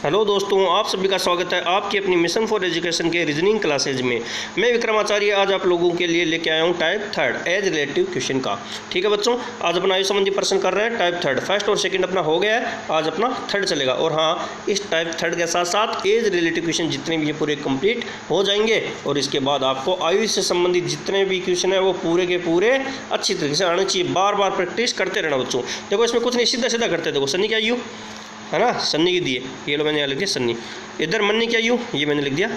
Hello दोस्तों, आप सभी का स्वागत है आपकी अपनी मिशन फॉर एजुकेशन के रीजनिंग क्लासेज में। मैं विक्रमाचार्य आज आप लोगों के लिए लेके आया हूँ type third as relative question का। ठीक है बच्चों, आज अपना आयु संबंधी प्रश्न कर रहे हैं टाइप थर्ड। फर्स्ट और सेकंड अपना हो गया है, आज अपना थर्ड चलेगा। और हाँ, इस टाइप थर्ड के साथ साथ एज रिलेटिव क्वेश्चन जितने भी पूरे कंप्लीट हो जाएंगे और इसके बाद आपको आयु से संबंधित जितने भी क्वेश्चन है वो पूरे के पूरे अच्छी तरीके से आने चाहिए। बार बार प्रैक्टिस करते रहना बच्चों। देखो इसमें कुछ नहीं, सीधा सीधा करते। देखो सन्नी की आयु है ना, सन्नी की दिए, ये लो मैंने यहाँ लिख दिया सन्नी। इधर मन्नी की आयु, ये मैंने लिख दिया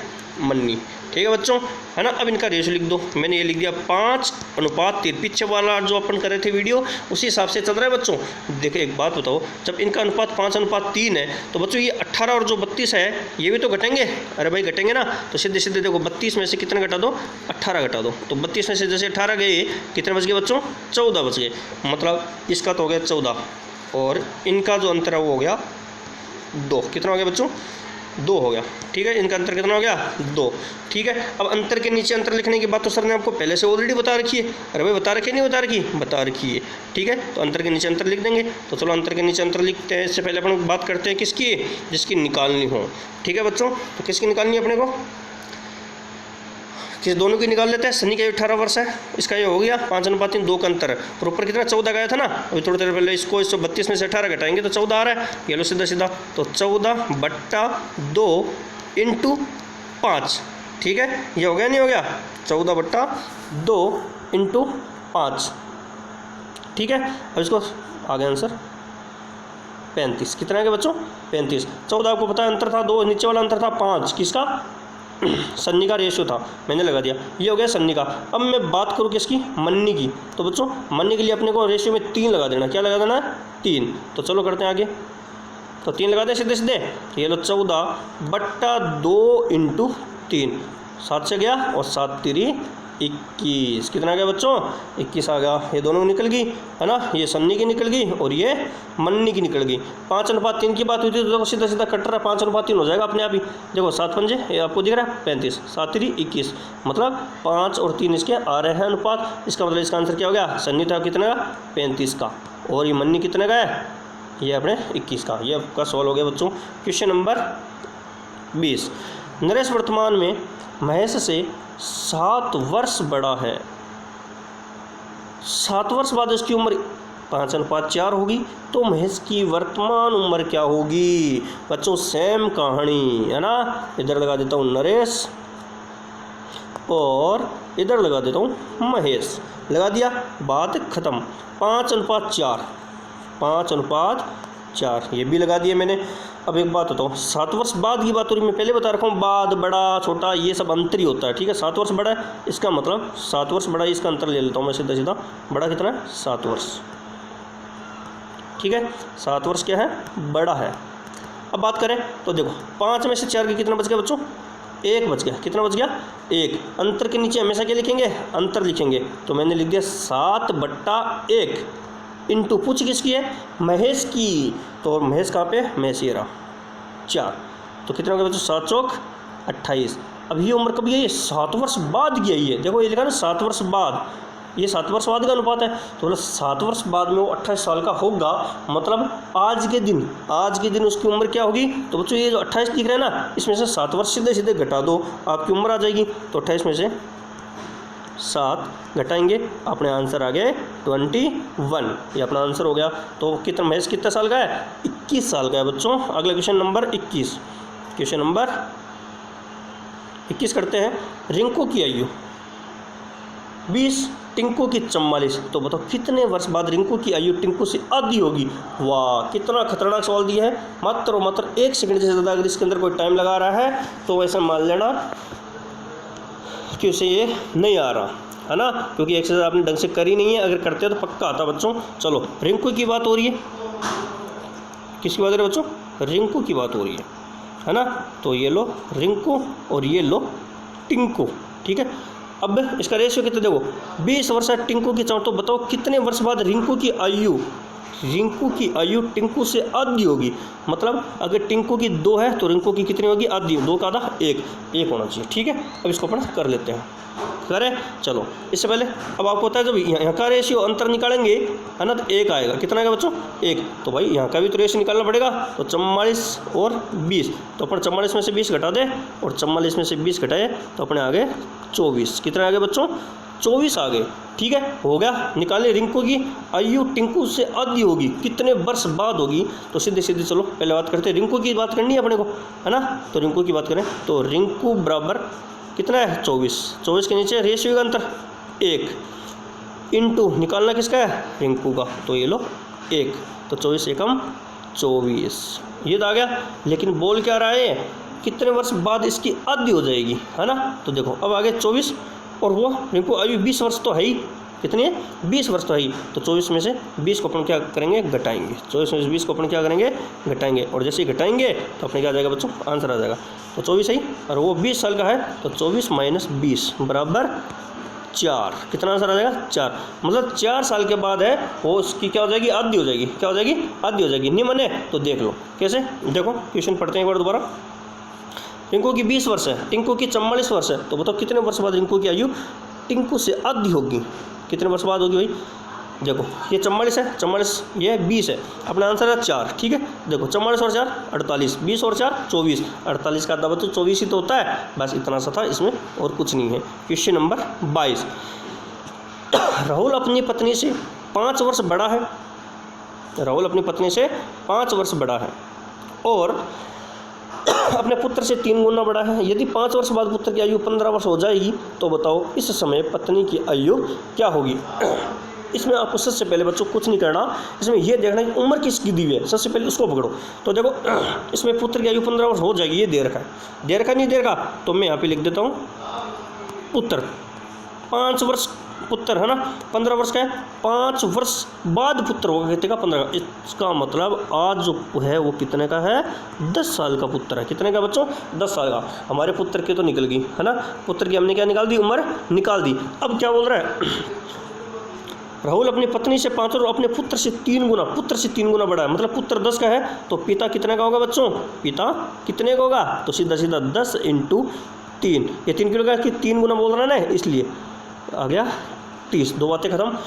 मन्नी। ठीक है बच्चों, है ना। अब इनका रेशियो लिख दो, मैंने ये लिख दिया 5:3। पीछे वाला जो अपन कर रहे थे वीडियो उसी हिसाब से चल रहा है बच्चों। देखो एक बात बताओ, जब इनका अनुपात 5:3 है तो बच्चों ये 18 और जो 32 है ये भी तो घटेंगे। अरे भाई घटेंगे ना, तो सीधे सीधे देखो 32 में से कितने घटा दो, 18 घटा दो। तो 32 में से जैसे 18 गए, कितने बच गए बच्चों, 14 बच गए। मतलब इसका तो हो गया 14 और इनका जो अंतर है वो हो गया 2। कितना हो गया बच्चों, 2 हो गया। ठीक है, इनका अंतर कितना हो गया, 2। ठीक है, अब अंतर के नीचे अंतर लिखने की बात तो सर ने आपको पहले से ऑलरेडी बता रखी है। अरे भाई बता रखी है, नहीं बता रखी, बता रखी है। ठीक है, तो अंतर के नीचे अंतर लिख देंगे। तो चलो अंतर के नीचे अंतर लिखते हैं। इससे पहले अपन बात करते हैं किसकी, जिसकी निकालनी हो। ठीक है बच्चों, तो किसकी निकालनी है अपने को, किस दोनों की निकाल लेते हैं। सनी का 18 वर्ष है, इसका ये हो गया 5:3, 2 का अंतर है। और ऊपर कितना 14 गया था ना, अभी थोड़ी देर पहले इसको 132 में से 18 घटाएंगे तो 14 आ रहा है। ये लो सीधा सीधा, तो 14/2 × 5। ठीक है, ये हो गया नहीं हो गया, 14/2 × 5। ठीक है, अब इसको आ गया आंसर 35। कितना आ गया बच्चों, 35। 14 आपको पता है अंतर था 2, नीचे वाला अंतर था 5, किसका, सन्नी का रेशियो था, मैंने लगा दिया। ये हो गया सन्नी का। अब मैं बात करूँ किसकी, मन्नी की। तो बच्चों मन्नी के लिए अपने को रेशियो में 3 लगा देना। क्या लगा देना है, 3। तो चलो करते हैं आगे। तो 3 लगा दे सीधे सीधे। ये लो 14/2 × 3, 7 से गया और 7×3 21। कितना आ गया बच्चों, 21 आ गया। ये दोनों निकल गई है ना, ये सन्नी की निकल गई और ये मन्नी की निकल गई। 5:3 की बात हुई थी तो देखो सीधा सीधा कट रहा है, 5:3 हो जाएगा अपने आप ही। देखो 7 पंजे, ये आपको दिख रहा है 35, 7×3 21। मतलब 5 और 3 इसके आ रहे हैं अनुपात। इसका मतलब इसका आंसर क्या हो गया, सन्नी था कितने का, 35 का, और ये मन्नी कितने का है, ये अपने 21 का। ये आपका सवाल हो गया बच्चों। Question number 20। नरेश वर्तमान में महेश से 7 वर्ष बड़ा है। 7 वर्ष बाद उसकी उम्र 5:4 होगी, तो महेश की वर्तमान उम्र क्या होगी। बच्चों सेम कहानी है ना, इधर लगा देता हूँ नरेश और इधर लगा देता हूँ महेश। लगा दिया, बात खत्म। 5:4, 5:4, ये भी लगा दिया मैंने। अब एक बात बताओ, 7 वर्ष बाद की बात हो रही, मैं पहले बता रखा हूँ, बाद बड़ा छोटा ये सब अंतर ही होता है। ठीक है, 7 वर्ष बड़ा है, इसका मतलब 7 वर्ष बड़ा है, इसका अंतर ले लेता हूँ मैं सीधा सीधा। बड़ा कितना है, 7 वर्ष। ठीक है, 7 वर्ष क्या है, बड़ा है। अब बात करें तो देखो 5 में से 4 के कितना बच गया बच्चों, 1 बच गया। कितना बच गया, 1। अंतर के नीचे हमेशा क्या लिखेंगे, अंतर लिखेंगे। तो मैंने लिख दिया 7/1 इंटू, पूछ किसकी है, महेश की। तो महेश कहाँ पे, महेश ये रहा 4। तो कितना हो गया बच्चों, 7 चौक 28। अब ये उम्र कभी है, ये 7 वर्ष बाद की आई है। देखो ये लिखा ना 7 वर्ष बाद, ये 7 वर्ष बाद का अनुपात है। तो मतलब 7 वर्ष बाद में वो 28 साल का होगा। मतलब आज के दिन उसकी उम्र क्या होगी। तो बच्चों ये जो 28 दिख रहा है ना, इसमें से 7 वर्ष सीधे सीधे घटा दो, आपकी उम्र आ जाएगी। तो 28 में से 7 घटाएंगे, अपने आंसर आ गए 21। ये अपना आंसर हो गया। तो कितना महेश कितने साल का है, 21 साल का है बच्चों। अगला क्वेश्चन नंबर 21। क्वेश्चन नंबर 21 करते हैं। रिंकू की आयु 20, टिंकू की 44। तो बताओ कितने वर्ष बाद रिंकू की आयु टिंकू से आधी होगी। वाह, कितना खतरनाक सवाल दिया है। मात्र 1 सेकंड से ज़्यादा अगर इसके अंदर कोई टाइम लगा रहा है तो वैसे मान लेना कि उसे ये नहीं आ रहा है ना, क्योंकि एक्सरसाइज आपने ढंग से करी नहीं है। अगर करते हो तो पक्का आता बच्चों। चलो रिंकू की बात हो रही है, किसकी बात हो रही है बच्चों, रिंकू की बात हो रही है ना। तो ये लो रिंकू और ये लो टिंकू। ठीक है, अब इसका रेशियो कितना देखो, 20 वर्ष है टिंकू की। तो बताओ कितने वर्ष बाद रिंकू की आयु रिंकू की आयु टिंकू से आधी होगी, मतलब अगर टिंकू की 2 है तो रिंकू की कितनी होगी, आधी। 2 का आधा 1 होना चाहिए, ठीक है। अब इसको अपन कर लेते हैं, करें। चलो इससे पहले अब आपको पता है जब यहाँ का रेशियो अंतर निकालेंगे है ना, तो 1 आएगा। कितना आएगा बच्चों, 1। तो भाई यहाँ का भी तो रेशियो निकालना पड़ेगा, तो 44 और 20, तो अपन 44 में से 20 घटा दें और 44 में से 20 घटाए तो अपने आगे 24। कितना आ गया बच्चों, 24 आ गए, ठीक है। हो गया। निकाले रिंकू की आयु टिंकू से आधी होगी, कितने वर्ष बाद होगी, तो सीधे सीधे चलो पहले बात करते हैं। रिंकू की बात करनी है अपने को, है ना। तो रिंकू की बात करें तो रिंकू बराबर कितना है, 24 के नीचे रेशियो का अंतर 1 इंटू निकालना किसका है, रिंकू का, तो ये लो 1, तो 24 एकम 24, ये तो आ गया। लेकिन बोल क्या रहा है, कितने वर्ष बाद इसकी आधी हो जाएगी, है ना। तो देखो अब आगे 24 और वो रिंकू आयु 20 वर्ष तो है ही, कितनी है, 20 वर्ष तो है ही। तो 24 में से 20 को अपन क्या करेंगे, घटाएंगे। 24 में से 20 को अपन क्या करेंगे, घटाएंगे। और जैसे ही घटाएंगे तो अपने क्या आ जाएगा बच्चों, आंसर आ जाएगा। तो 24 है और वो 20 साल का है, तो 24 माइनस 20 बराबर 4। कितना आंसर आ जाएगा, 4। मतलब 4 साल के बाद है वो उसकी क्या हो जाएगी, आधी हो जाएगी। क्या हो जाएगी, आधी हो जाएगी। नहीं माने तो देख लो कैसे, देखो क्वेश्चन पढ़ते हैं एक बार दोबारा। रिंकू की 20 वर्ष है, टिंकू की 44 वर्ष है, तो बताओ कितने वर्ष बाद रिंकू की आयु टिंकू से आधी होगी, कितने वर्ष बाद होगी भाई। देखो ये 44 है, 44 ये 20 है, अपना आंसर है 4, ठीक है। देखो 44 और 4 48, 20 और 4 24, 48 का आधा तो 24 ही तो होता है, बस इतना सा था, इसमें और कुछ नहीं है। Question number 22। राहुल अपनी पत्नी से 5 वर्ष बड़ा है, राहुल अपनी पत्नी से 5 वर्ष बड़ा है और अपने पुत्र से 3 गुना बड़ा है। यदि 5 वर्ष बाद पुत्र की आयु 15 वर्ष हो जाएगी तो बताओ इस समय पत्नी की आयु क्या होगी। इसमें आपको सबसे पहले बच्चों कुछ नहीं करना, इसमें यह देखना है उम्र किसकी दी हुई है, सबसे पहले उसको पकड़ो। तो देखो इसमें पुत्र की आयु 15 वर्ष हो जाएगी, ये दे रखा है, दे रखा नहीं दे रखा, तो मैं यहाँ पे लिख देता हूँ पुत्र 5 वर्ष पुत्र है ना, 15 वर्ष का है, 5 वर्ष बाद पुत्र होगा कितने का, 15 का। इसका मतलब आज जो है वो कितने का है, 10 साल का पुत्र है। कितने का बच्चों, 10 साल का। हमारे पुत्र की तो निकल गई है ना, पुत्र की हमने क्या निकाल दी, उम्र निकाल दी। अब क्या बोल रहा है, राहुल अपनी पत्नी से 5 और अपने पुत्र से 3 गुना, पुत्र से 3 गुना बड़ा है, मतलब पुत्र 10 का है तो पिता कितने का होगा बच्चों, पिता कितने का होगा, तो सीधा सीधा 10 × 3, ये 3 किलो का कि 3 गुना बोल रहा है ना, इसलिए आ गया 30। 2 बातें खत्म।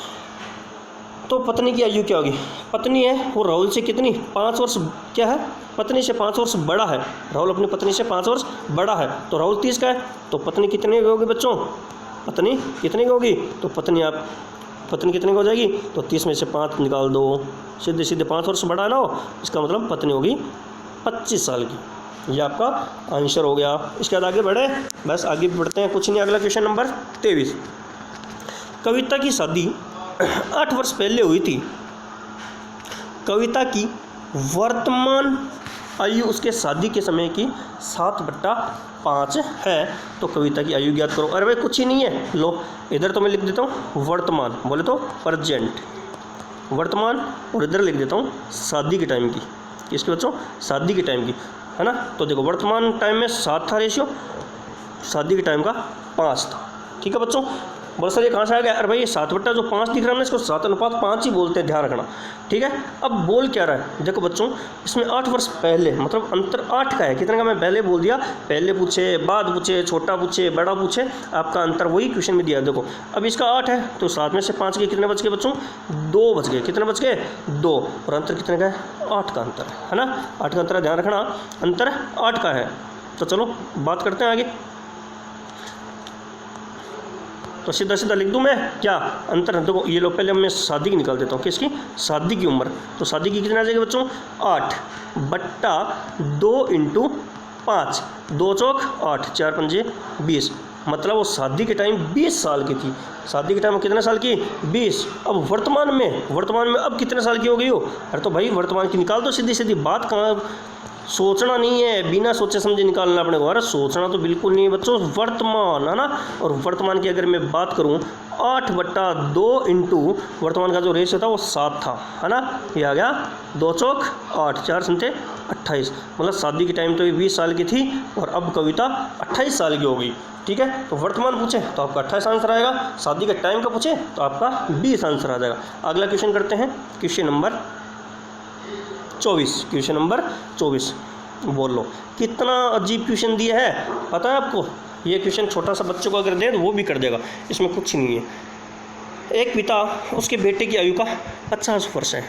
तो पत्नी की आयु क्या होगी, पत्नी है वो राहुल से कितनी 5 वर्ष क्या है, पत्नी से 5 वर्ष बड़ा है, राहुल अपनी पत्नी से 5 वर्ष बड़ा है, तो राहुल 30 का है, तो पत्नी कितने की होगी बच्चों, पत्नी कितने की होगी, तो पत्नी कितने की हो जाएगी, तो 30 में से 5 निकाल दो, सीधे सीधे 5 वर्ष बड़ा है ना, इसका मतलब पत्नी होगी 25 साल की। ये आपका आंसर हो गया। इसके बाद आगे बढ़े, बस आगे बढ़ते हैं, कुछ नहीं। अगला क्वेश्चन नंबर 23। कविता की शादी 8 वर्ष पहले हुई थी, कविता की वर्तमान आयु उसके शादी के समय की 7/5 है, तो कविता की आयु ज्ञात करो। अरे भाई कुछ ही नहीं है, लो इधर तो मैं लिख देता हूँ वर्तमान, बोले तो प्रेजेंट वर्तमान, और इधर लिख देता हूँ शादी के टाइम की, किसके बच्चों, शादी के टाइम की, है ना। तो देखो वर्तमान टाइम में 7 था रेशियो, शादी के टाइम का 5 था, ठीक है बच्चों। बहुत सारे कहाँ से आ गया, अरे भाई ये 7/5 दिख रहा है ना, इसको 7:5 ही बोलते हैं, ध्यान रखना, ठीक है। अब बोल क्या रहा है, देखो बच्चों इसमें 8 वर्ष पहले, मतलब अंतर 8 का है, कितने का मैं पहले बोल दिया, पहले पूछे, बाद पूछे, छोटा पूछे, बड़ा पूछे, आपका अंतर वही क्वेश्चन में दिया। देखो अब इसका 8 है, तो 7 में से 5 के कितने बच गए बच्चों, 2 बच गए, कितने बच गए, 2, और अंतर कितने का है, 8 का अंतर है ना, 8 का अंतर, ध्यान रखना अंतर 8 का है। तो चलो बात करते हैं आगे, तो सीधा सीधा लिख दूं मैं क्या अंतर। देखो ये लो पहले मैं शादी की निकाल देता हूँ, किसकी, शादी की उम्र, तो शादी की कितना आ जाएगी बच्चों, 8/2 × 5, 2 चौक 8, 4 पंजे 20, मतलब वो शादी के टाइम 20 साल की थी, शादी के टाइम कितने साल की, 20। अब वर्तमान में अब कितने साल की हो गई हो, अरे तो भाई वर्तमान की निकाल दो, सीधी सीधी बात, कहाँ सोचना नहीं है, बिना सोचे समझे निकालना अपने को। अरे सोचना तो बिल्कुल नहीं है बच्चों, वर्तमान है ना, और वर्तमान की अगर मैं बात करूं 8/2 × वर्तमान का जो रेशियो था वो 7 था, है ना, ये आ गया 2 चौक 8, 4 संते 28, मतलब शादी के टाइम तो ये 20 साल की थी और अब कविता 28 साल की हो गई, ठीक है। तो वर्तमान पूछे तो आपका 28 आंसर आएगा, शादी के टाइम का पूछे तो आपका 20 आंसर आ जाएगा। अगला क्वेश्चन करते हैं, क्वेश्चन नंबर 24, क्वेश्चन नंबर 24। बोल लो कितना अजीब क्वेश्चन दिया है, पता है आपको? ये क्वेश्चन छोटा सा बच्चों को अगर दें तो वो भी कर देगा, इसमें कुछ नहीं है। एक पिता उसके बेटे की आयु का 50 वर्ष है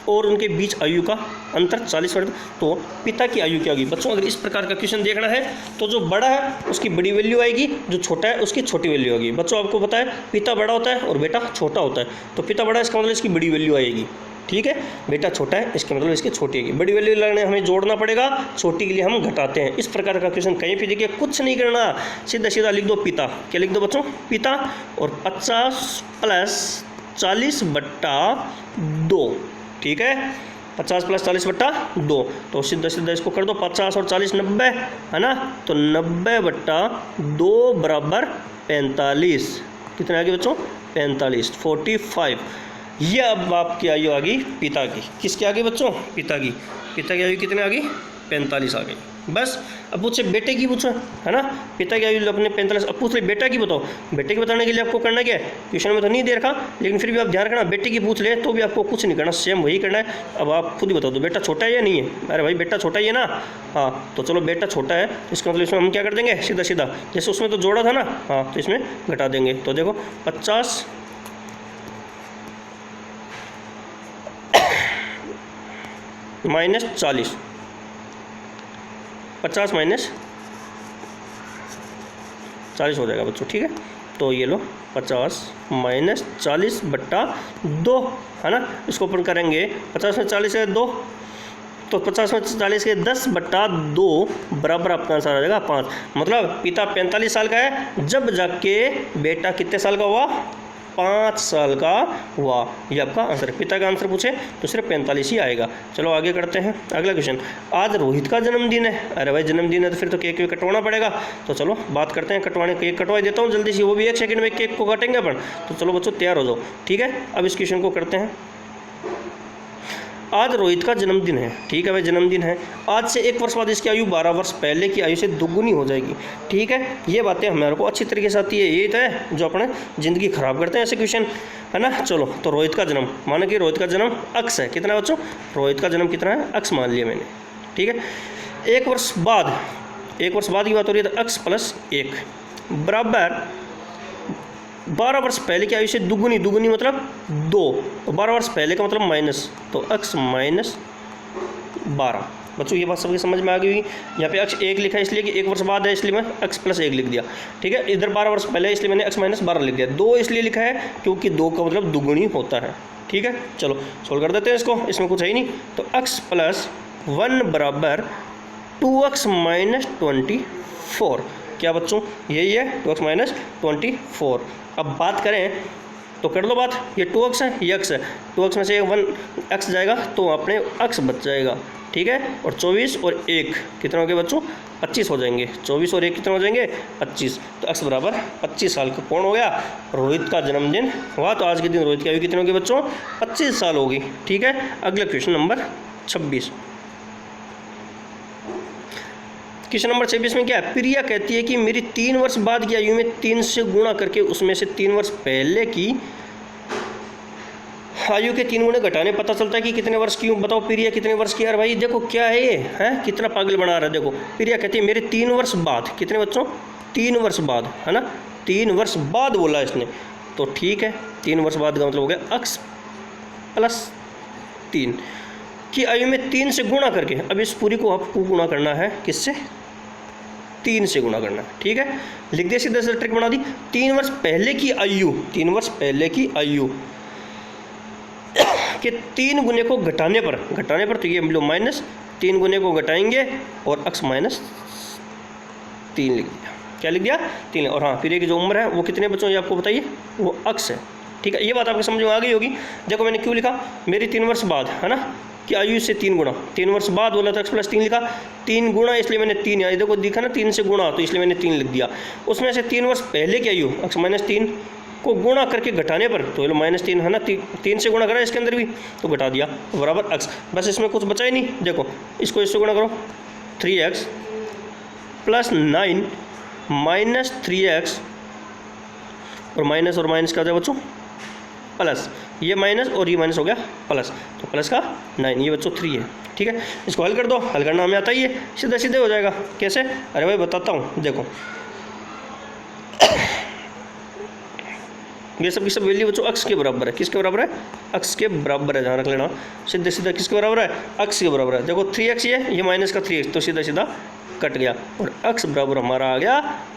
और उनके बीच आयु का अंतर 40 वर्ष, तो पिता की आयु क्या होगी? बच्चों अगर इस प्रकार का क्वेश्चन देखना है तो जो बड़ा है उसकी बड़ी वैल्यू आएगी, जो छोटा है उसकी छोटी वैल्यू आएगी। बच्चों आपको पता है पिता बड़ा होता है और बेटा छोटा होता है, तो पिता बड़ा है इसका मतलब इसकी बड़ी वैल्यू आएगी, ठीक है। बेटा छोटा है इसका मतलब इसकी छोटी आएगी। बड़ी वैल्यू लगाने हमें जोड़ना पड़ेगा, छोटी के लिए हम घटाते हैं। इस प्रकार का क्वेश्चन कहीं भी देखिए, कुछ नहीं करना, सीधा सीधा लिख दो पिता। क्या लिख दो बच्चों? पिता, और 50 + 40/2, ठीक है। 50 + 40/2, तो सीधा सीधा इसको कर दो, 50 और 40 90, है ना, तो 90/2 = 45। कितने आ गए बच्चों? 45, 45। ये अब आपकी आयु आ गई पिता की। किसकी आ गई बच्चों? पिता की। पिता की आयु कितने आ गई? 45 आ गई। बस अब पूछे बेटे की, पूछो, है ना, पिता की आयु अपने 45। अब पूछ ले बेटा की बताओ। बेटे की बताने के लिए आपको करना क्या है? क्वेश्चन में तो नहीं दे रखा, लेकिन फिर भी आप ध्यान रखना, बेटे की पूछ ले तो भी आपको कुछ नहीं करना, सेम वही करना है। अब आप खुद ही बता दो बेटा छोटा है या नहीं है? अरे भाई बेटा छोटा ही है ना, हाँ, तो चलो बेटा छोटा है, इसका मतलब इसमें हम क्या कर देंगे? सीधा सीधा, जैसे उसमें तो जोड़ा था ना, हाँ, तो इसमें घटा देंगे। तो देखो 50 - 40, 50 - 40 हो जाएगा बच्चों, ठीक है। तो ये लो 50 - 40/2, है ना, इसको अपन करेंगे 50 में 40 है 2, तो 50 में 40 के 10/2 बराबर आपका आंसर आ जाएगा 5। मतलब पिता 45 साल का है, जब जाके बेटा कितने साल का हुआ? 5 साल का हुआ। ये आपका आंसर है। पिता का आंसर पूछे तो सिर्फ 45 ही आएगा। चलो आगे करते हैं अगला क्वेश्चन। आज रोहित का जन्मदिन है। अरे भाई जन्मदिन है तो फिर तो केक कटवाना पड़ेगा, तो चलो बात करते हैं। कटवाने केक कटवा देता हूँ जल्दी से, वो भी 1 सेकंड में केक को काटेंगे अपन। तो चलो बच्चों तैयार हो जाओ, ठीक है। अब इस क्वेश्चन को करते हैं। आज रोहित का जन्मदिन है, ठीक है भाई, जन्मदिन है। आज से 1 वर्ष बाद इसकी आयु 12 वर्ष पहले की आयु से दुगुनी हो जाएगी, ठीक है। ये बातें हमारे को अच्छी तरीके से आती है, ये तो है जो अपने ज़िंदगी खराब करते हैं ऐसे क्वेश्चन, है ना। चलो तो रोहित का जन्म, मानो कि रोहित का जन्म अक्स है। कितना है बच्चों? रोहित का जन्म कितना है? अक्स मान लिया मैंने, ठीक है। 1 वर्ष बाद, 1 वर्ष बाद की बात हो रही है, तो अक्स + 1 बराबर 12 वर्ष पहले की आयु से दुगुनी, दुगुनी मतलब 2, तो 12 वर्ष पहले का मतलब माइनस, तो अक्स - 12। बच्चों ये बात सबकी समझ में आ गई होगी। यहाँ पे अक्स 1 लिखा है इसलिए कि 1 वर्ष बाद है, इसलिए मैं अक्स + 1 लिख दिया, ठीक है। इधर 12 वर्ष पहले है इसलिए मैंने अक्स - 12 लिख दिया। 2 इसलिए लिखा है क्योंकि 2 का मतलब दुगुनी होता है, ठीक है। चलो सोल्व कर देते हैं इसको, इसमें कुछ है ही नहीं। तो अक्स + 1 बराबर 2x - 24। क्या बच्चों? यही है 2x - 24। अब बात करें तो कर लो बात, ये 2x है, ये x है, 2x में से 1x जाएगा तो अपने x बच जाएगा, ठीक है। और 24 और 1 कितना हो गया बच्चों? 25 हो जाएंगे। 24 और 1 कितना हो जाएंगे? 25। तो x बराबर 25 साल का कौन हो गया? रोहित का जन्मदिन हुआ। तो आज के दिन रोहित की आयु कितनी होगी बच्चों? 25 साल होगी, ठीक है। अगला क्वेश्चन नंबर 26। क्वेश्चन नंबर 26 में क्या है? प्रिया कहती है कि मेरी 3 वर्ष बाद की आयु में 3 से गुणा करके उसमें से 3 वर्ष पहले की आयु के 3 गुणे घटाने पता चलता है कि कितने वर्ष की हूँ। बताओ प्रिया कितने वर्ष की है? भाई देखो क्या है ये, है कितना पागल बना रहा है। देखो प्रिया कहती है मेरे 3 वर्ष बाद, कितने बच्चों? 3 वर्ष बाद, है ना, 3 वर्ष बाद बोला इसने, तो ठीक है। 3 वर्ष बाद का मतलब हो गया अक्स + 3 की आयु में 3 से गुणा करके, अब इस पूरी को आपको गुणा करना है किससे? 3 से गुणा करना है, ठीक है। लिख दिया, सीधा से ट्रिक बना दी। 3 वर्ष पहले की आयु, 3 वर्ष पहले की आयु के 3 गुने को घटाने पर, तो ये हम लोग माइनस 3 गुने को घटाएंगे और अक्स - 3 लिख दिया। क्या लिख दिया? 3। और हाँ, प्रिया की जो उम्र है वो कितने बच्चों ये आपको बताइए, वो अक्स है, ठीक है। ये बात आपको समझ में आ गई होगी। देखो मैंने क्यों लिखा? मेरी 3 वर्ष बाद, है ना, कि आयु से 3 गुणा, 3 वर्ष बाद बोला था, x + 3 लिखा, 3 गुणा इसलिए मैंने 3, यहाँ देखो दिखा ना 3 से गुणा, तो इसलिए मैंने 3 लिख दिया। उसमें से 3 वर्ष पहले की आयु x - 3 को गुणा करके घटाने पर, तो ये -3 है ना, 3 से गुणा करा इसके अंदर भी, तो घटा दिया, तो बराबर x। बस इसमें कुछ बचा ही नहीं। देखो इसको इससे गुणा करो, 3x + 9 - 3x और माइनस क्या हो जाए बच्चों? प्लस, ये माइनस और ये माइनस हो गया प्लस, तो प्लस का 9, ये बच्चों 3 है। ठीक है, इसको हल कर दो, हल करना हमें आता ही है, सीधे सीधे हो जाएगा। कैसे? अरे भाई बताता हूँ, देखो ये सब की सब वैल्यू बच्चों अक्स के बराबर है। किसके बराबर है? अक्स के बराबर है, ध्यान रख लेना। सीधे सीधा किसके बराबर है? अक्स के बराबर है। देखो 3x ये माइनस का 3x, तो सीधा सीधा कट गया और अक्स बराबर हमारा आ गया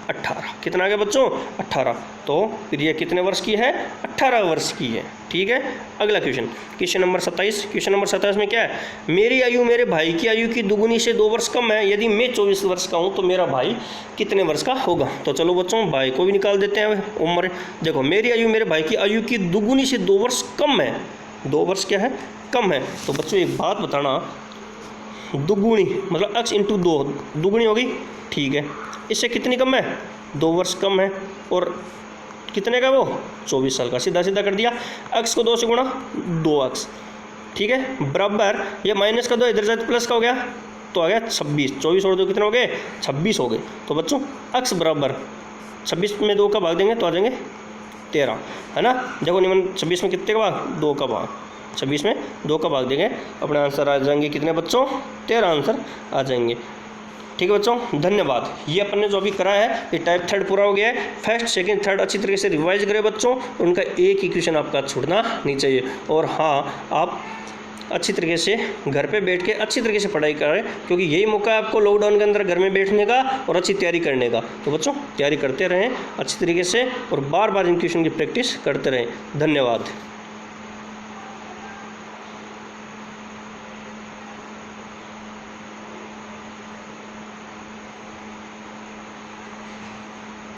18। कितना आ गया बच्चों? 18। तो फिर ये कितने वर्ष की है? 18 वर्ष की है। ठीक है, अगला question, question number 27। Question number 27 में क्या है? मेरी आयु मेरे भाई की आयु की दुगुनी से 2 वर्ष कम है। यदि मैं 24 वर्ष का हूँ तो मेरा भाई कितने वर्ष का होगा? तो चलो बच्चों भाई को भी निकाल देते हैं उम्र। देखो मेरी आयु मेरे भाई की आयु की दुगुनी से 2 वर्ष कम है। 2 वर्ष क्या है? कम है। तो बच्चों एक बात बताना, दुगुनी मतलब x इंटू 2, दुगुनी होगी। ठीक है, इससे कितनी कम है? 2 वर्ष कम है। और कितने का वो? 24 साल का। सीधा सीधा कर दिया, x को 2 से गुणा 2x। ठीक है, बराबर ये माइनस का 2 इधर से प्लस का हो गया, तो आ गया 26। 24 और 2 कितने हो गए? 26 हो गए। तो बच्चों x बराबर 26 में 2 का भाग देंगे तो आ जाएंगे 13, है ना। देखो निम्न 26 में कितने का भाग? 2 का भाग। 26 में 2 का भाग देंगे, अपने आंसर आ जाएंगे कितने बच्चों? 13 आंसर आ जाएंगे। ठीक है बच्चों, धन्यवाद। ये अपन ने जो अभी करा है ये टाइप 3 पूरा हो गया है। फर्स्ट सेकंड थर्ड अच्छी तरीके से रिवाइज करें बच्चों, उनका एक ही क्वेश्चन आपका छूटना नहीं चाहिए। और हाँ, आप अच्छी तरीके से घर पे बैठ के अच्छी तरीके से पढ़ाई करें, क्योंकि यही मौका है आपको लॉकडाउन के अंदर घर में बैठने का और अच्छी तैयारी करने का। तो बच्चों तैयारी करते रहें अच्छी तरीके से और बार बार इन क्वेश्चन की प्रैक्टिस करते रहें। धन्यवाद।